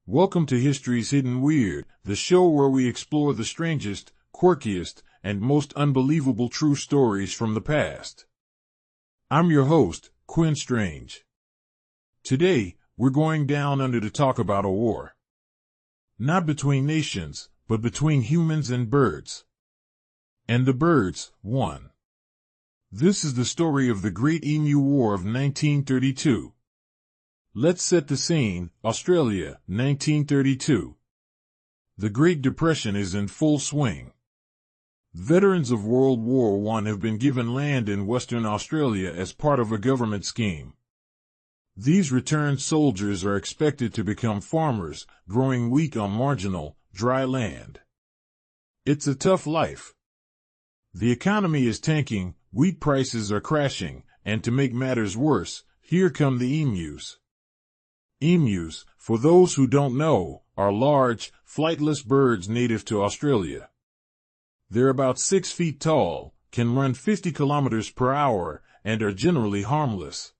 Welcome to History's Hidden Weird, the show where we explore the strangest, quirkiest, and most unbelievable true stories from the past. I'm your host, Quinn Strange. Today, we're going down under to talk about a war. Not between nations, but between humans and birds. And the birds won. This is the story of the Great Emu War of 1932. Let's set the scene, Australia, 1932. The Great Depression is in full swing. Veterans of World War I have been given land in Western Australia as part of a government scheme. These returned soldiers are expected to become farmers, growing wheat on marginal, dry land. It's a tough life. The economy is tanking, wheat prices are crashing, and to make matters worse, here come the emus. Emus, for those who don't know, are large, flightless birds native to Australia. They're about 6 feet tall, can run 50 kilometers per hour, and are generally harmless.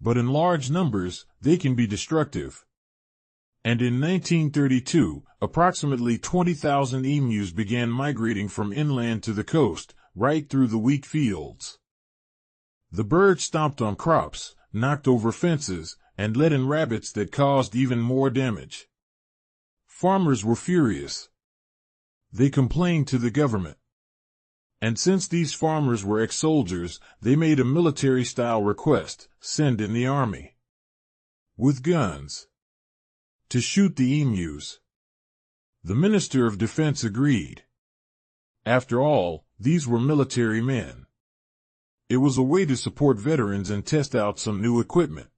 But in large numbers, they can be destructive. And in 1932, approximately 20,000 emus began migrating from inland to the coast, right through the wheat fields. The birds stomped on crops, knocked over fences, and let in rabbits that caused even more damage. Farmers were furious. They complained to the government. And since these farmers were ex-soldiers, they made a military-style request: send in the army. With guns. To shoot the emus. The Minister of Defense agreed. After all, these were military men. It was a way to support veterans and test out some new equipment.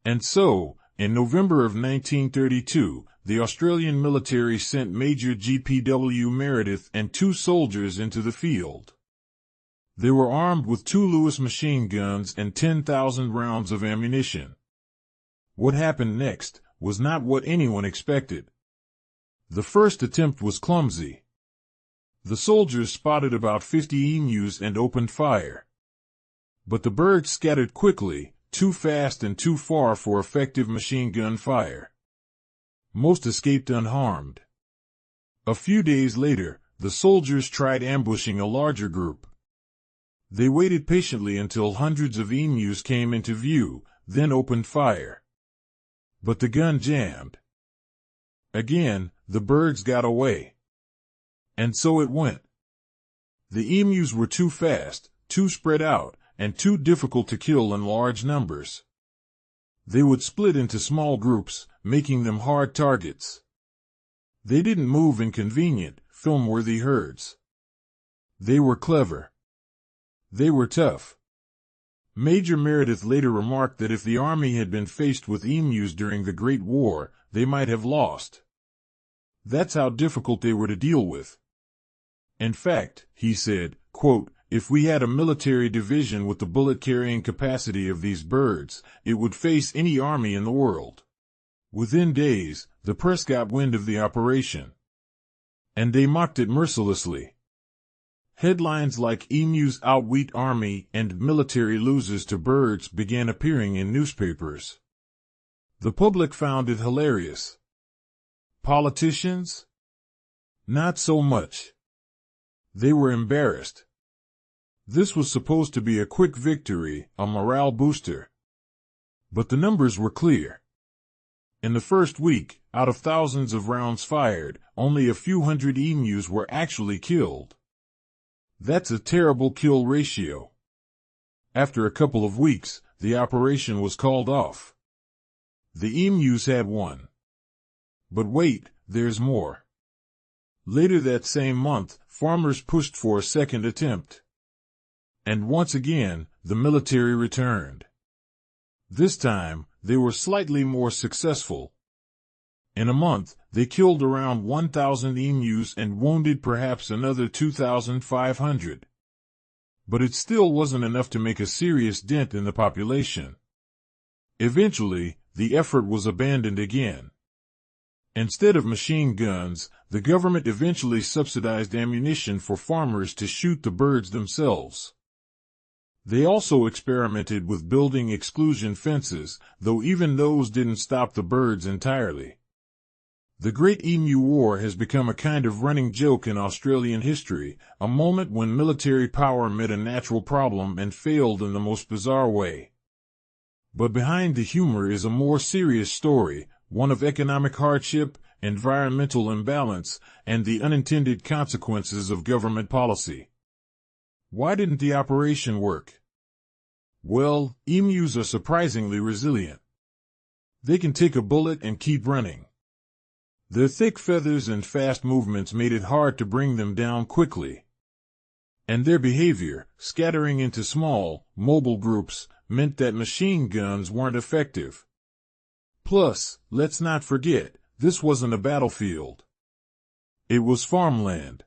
And so, in November of 1932, the Australian military sent Major G.P.W. Meredith and 2 soldiers into the field. They were armed with 2 Lewis machine guns and 10,000 rounds of ammunition. What happened next was not what anyone expected. The first attempt was clumsy. The soldiers spotted about 50 emus and opened fire. But the birds scattered quickly, too fast and too far for effective machine gun fire. Most escaped unharmed. A few days later, the soldiers tried ambushing a larger group. They waited patiently until hundreds of emus came into view, then opened fire. But the gun jammed. Again, the birds got away. And so it went. The emus were too fast, too spread out, and too difficult to kill in large numbers. They would split into small groups, making them hard targets. They didn't move in convenient, film-worthy herds. They were clever. They were tough. Major Meredith later remarked that if the army had been faced with emus during the Great War, they might have lost. That's how difficult they were to deal with. In fact, he said, quote, "If we had a military division with the bullet-carrying capacity of these birds, it would face any army in the world." Within days, the press got wind of the operation. And they mocked it mercilessly. Headlines like "Emus Outwit Army" and "Military Loses to Birds" began appearing in newspapers. The public found it hilarious. Politicians? Not so much. They were embarrassed. This was supposed to be a quick victory, a morale booster. But the numbers were clear. In the first week, out of thousands of rounds fired, only a few hundred emus were actually killed. That's a terrible kill ratio. After a couple of weeks, the operation was called off. The emus had won. But wait, there's more. Later that same month, farmers pushed for a second attempt. And once again, the military returned. This time, they were slightly more successful. In a month, they killed around 1,000 emus and wounded perhaps another 2,500. But it still wasn't enough to make a serious dent in the population. Eventually, the effort was abandoned again. Instead of machine guns, the government eventually subsidized ammunition for farmers to shoot the birds themselves. They also experimented with building exclusion fences, though even those didn't stop the birds entirely. The Great Emu War has become a kind of running joke in Australian history, a moment when military power met a natural problem and failed in the most bizarre way. But behind the humor is a more serious story, one of economic hardship, environmental imbalance, and the unintended consequences of government policy. Why didn't the operation work? Well, emus are surprisingly resilient. They can take a bullet and keep running. Their thick feathers and fast movements made it hard to bring them down quickly. And their behavior, scattering into small, mobile groups, meant that machine guns weren't effective. Plus, let's not forget, this wasn't a battlefield. It was farmland.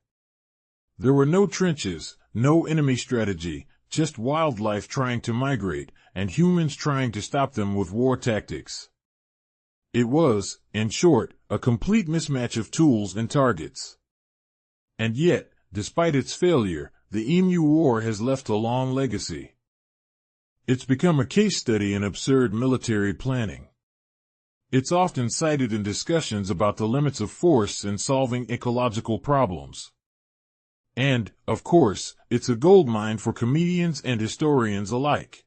There were no trenches, no enemy strategy, just wildlife trying to migrate, and humans trying to stop them with war tactics. It was, in short, a complete mismatch of tools and targets. And yet, despite its failure, the Emu War has left a long legacy. It's become a case study in absurd military planning. It's often cited in discussions about the limits of force in solving ecological problems. And, of course, it's a goldmine for comedians and historians alike.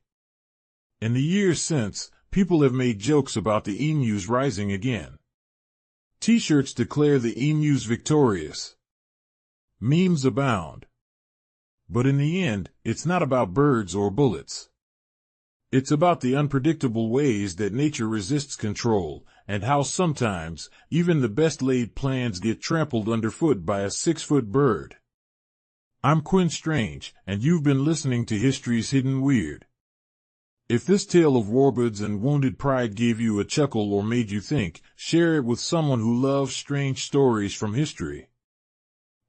In the years since, people have made jokes about the emus rising again. T-shirts declare the emus victorious. Memes abound. But in the end, it's not about birds or bullets. It's about the unpredictable ways that nature resists control, and how sometimes, even the best-laid plans get trampled underfoot by a 6-foot bird. I'm Quinn Strange, and you've been listening to History's Hidden Weird. If this tale of warbirds and wounded pride gave you a chuckle or made you think, share it with someone who loves strange stories from history.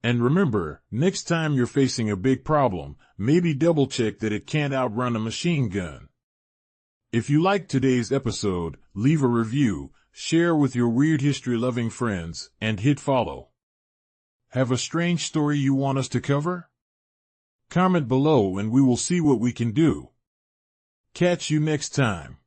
And remember, next time you're facing a big problem, maybe double-check that it can't outrun a machine gun. If you liked today's episode, leave a review, share with your weird history-loving friends, and hit follow. Have a strange story you want us to cover? Comment below and we will see what we can do. Catch you next time.